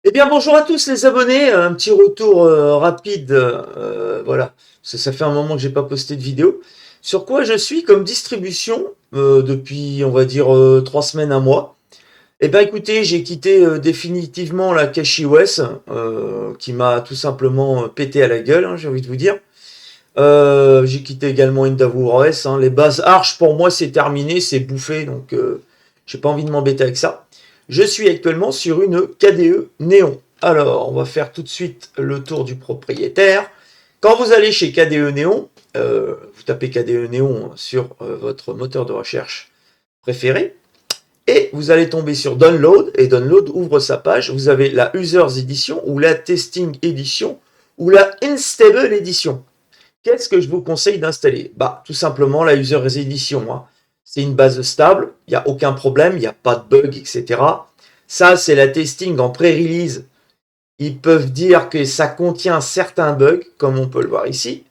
Eh bien, bonjour à tous les abonnés. Un petit retour rapide, voilà, ça fait un moment que j'ai pas posté de vidéo. Sur quoi je suis comme distribution depuis, on va dire, 3 semaines, un mois. Eh bien, écoutez, j'ai quitté définitivement la CachyOS, qui m'a tout simplement pété à la gueule, hein, j'ai envie de vous dire. J'ai quitté également EndeavourOS, hein. Les bases Arch, pour moi, c'est terminé, c'est bouffé, donc j'ai pas envie de m'embêter avec ça. Je suis actuellement sur une KDE Néon. Alors, on va faire tout de suite le tour du propriétaire. Quand vous allez chez KDE Néon, vous tapez KDE Néon sur votre moteur de recherche préféré, et vous allez tomber sur Download, et Download ouvre sa page. Vous avez la Users Edition, ou la Testing Edition, ou la Instable Edition. Qu'est-ce que je vous conseille d'installer? Bah, tout simplement la User Edition, hein. C'est une base stable, il n'y a aucun problème, il n'y a pas de bug, etc. Ça, c'est la testing en pré-release. Ils peuvent dire que ça contient certains bugs, comme on peut le voir ici.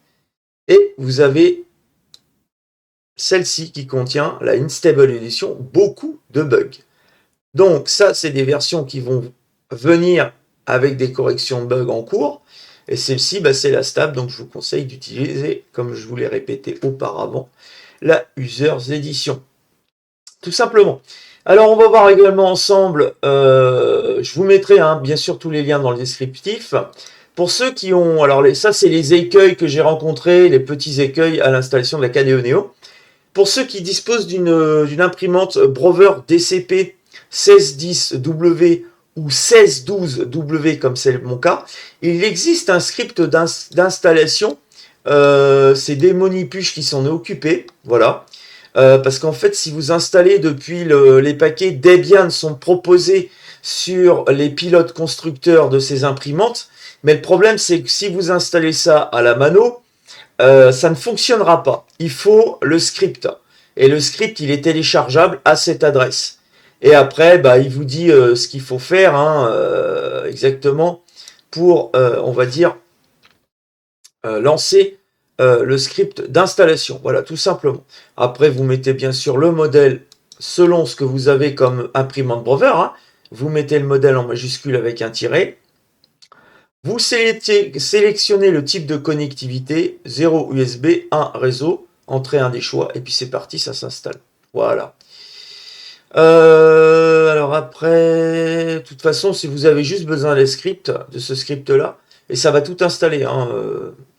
Et vous avez celle-ci qui contient, la Instable Edition, beaucoup de bugs. Donc ça, c'est des versions qui vont venir avec des corrections de bugs en cours. Et celle-ci, bah, c'est la stable, donc je vous conseille d'utiliser, comme je vous l'ai répété auparavant, la Users Edition. Tout simplement. Alors, on va voir également ensemble, je vous mettrai bien sûr tous les liens dans le descriptif. Pour ceux qui ont, alors ça c'est les écueils que j'ai rencontrés, les petits écueils à l'installation de la KDE Neo. Pour ceux qui disposent d'une imprimante Brother DCP 1610W ou 1612W, comme c'est mon cas, il existe un script d'installation. C'est des Monipuche qui s'en est occupé, voilà. Parce qu'en fait, si vous installez depuis les paquets Debian sont proposés sur les pilotes constructeurs de ces imprimantes, mais le problème c'est que si vous installez ça à la mano, ça ne fonctionnera pas. Il faut le script. Et le script, il est téléchargeable à cette adresse. Et après, bah, il vous dit ce qu'il faut faire, hein, exactement, pour, on va dire, lancer le script d'installation. Voilà, tout simplement. Après, vous mettez bien sûr le modèle selon ce que vous avez comme imprimante Brother, hein. Vous mettez le modèle en majuscule avec un tiret. Vous sélectionnez le type de connectivité, 0 USB, 1 réseau, entrée un des choix, et puis c'est parti, ça s'installe. Voilà. Alors après, de toute façon, si vous avez juste besoin des scripts, de ce script-là, et ça va tout installer, hein,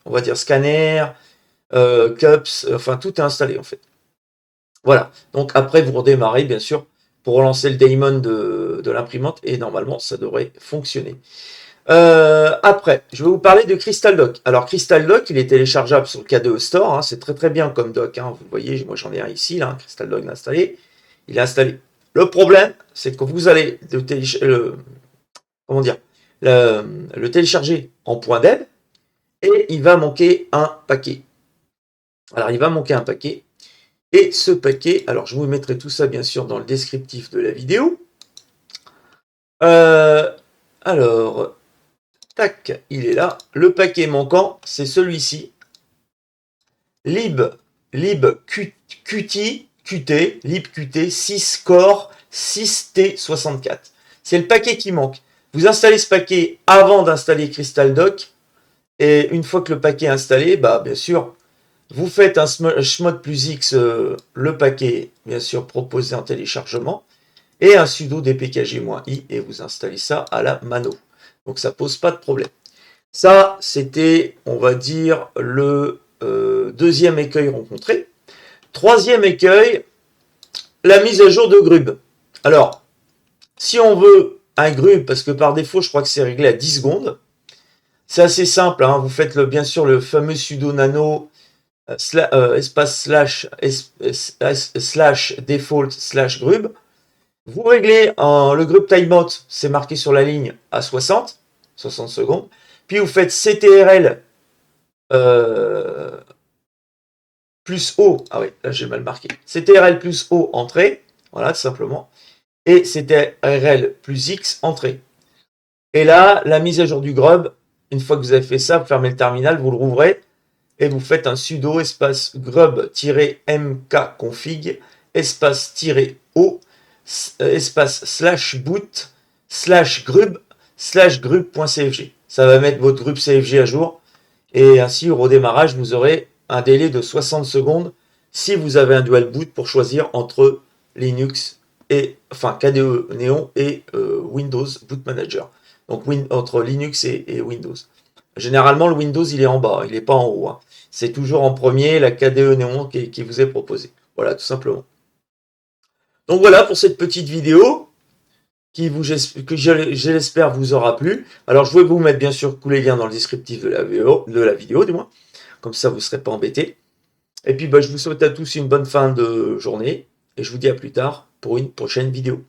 on va dire scanner, cups, enfin tout est installé en fait. Voilà, donc après vous redémarrez bien sûr pour relancer le daemon de l'imprimante, et normalement ça devrait fonctionner. Après, je vais vous parler de Crystal Dock. Alors, Crystal Dock, il est téléchargeable sur le KDE Store, hein, c'est très très bien comme dock, hein, vous voyez, moi j'en ai un ici, là, Crystal Dock installé, il est installé. Le problème, c'est que vous allez comment dire, le télécharger en .deb, et il va manquer un paquet. Alors, il va manquer un paquet, et ce paquet, alors je vous mettrai tout ça bien sûr dans le descriptif de la vidéo. Alors... Tac, il est là. Le paquet manquant, c'est celui-ci. libqt 6 core 6T64. C'est le paquet qui manque. Vous installez ce paquet avant d'installer Crystal Dock. Et une fois que le paquet est installé, bah bien sûr, vous faites un chmod plus X, le paquet, bien sûr, proposé en téléchargement, et un sudo dpkg-i, et vous installez ça à la mano. Donc ça pose pas de problème. Ça, c'était, on va dire, le deuxième écueil rencontré. Troisième écueil, la mise à jour de Grub. Alors, si on veut un Grub, parce que par défaut, je crois que c'est réglé à 10 secondes, c'est assez simple, hein, vous faites bien sûr le fameux sudo nano espace slash default slash grub. Vous réglez le grub timeout, c'est marqué sur la ligne, à 60 secondes. Puis vous faites CTRL plus O. Ah oui, là j'ai mal marqué. CTRL plus O, entrée. Voilà, tout simplement. Et CTRL plus X, entrée. Et là, la mise à jour du grub, une fois que vous avez fait ça, vous fermez le terminal, vous le rouvrez, et vous faites un sudo espace grub-mkconfig espace -o espace /boot /grub /group.cfg. Ça va mettre votre groupe CFG à jour. Et ainsi, au redémarrage, vous aurez un délai de 60 secondes si vous avez un dual boot pour choisir entre Linux et, enfin, KDE Neon et Windows Boot Manager. Donc, entre Linux et Windows. Généralement, le Windows, il est en bas, il n'est pas en haut. Hein. C'est toujours en premier la KDE Neon qui vous est proposée. Voilà, tout simplement. Donc voilà pour cette petite vidéo que j'espère vous aura plu. Alors, je vais vous mettre bien sûr tous les liens dans le descriptif de la vidéo du moins. Comme ça, vous ne serez pas embêtés. Et puis, je vous souhaite à tous une bonne fin de journée. Et je vous dis à plus tard pour une prochaine vidéo.